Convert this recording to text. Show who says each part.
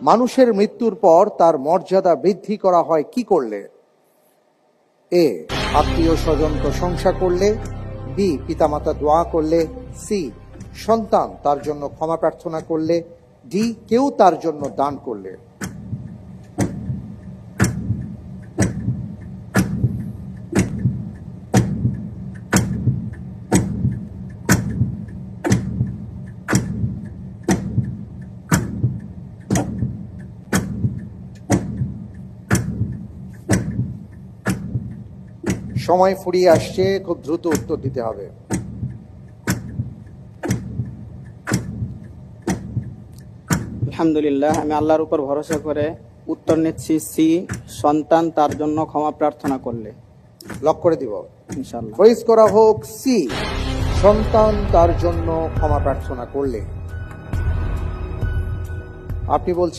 Speaker 1: মানুষের মৃত্যুর পর তার মর্যাদা বৃদ্ধি করা হয় কি করলে? এ, আত্মীয় স্বজন প্রশংসা করলে, বি, পিতামাতা দোয়া করলে, সি, সন্তান তার জন্য ক্ষমা প্রার্থনা করলে, ডি, কেউ তার জন্য দান করলে। সময় ফুরিয়ে আসছে, খুব দ্রুত উত্তর দিতে হবে।
Speaker 2: আলহামদুলিল্লাহ, আমি আল্লাহর উপর ভরসা করে উত্তর নিচ্ছি সি, সন্তান তার জন্য ক্ষমা প্রার্থনা করলে।
Speaker 1: লক করে দিব
Speaker 2: ইনশাআল্লাহ।
Speaker 1: ফ্রিজ করা হোক, সি, সন্তান তার জন্য ক্ষমা প্রার্থনা করলে। আপনি বলছেন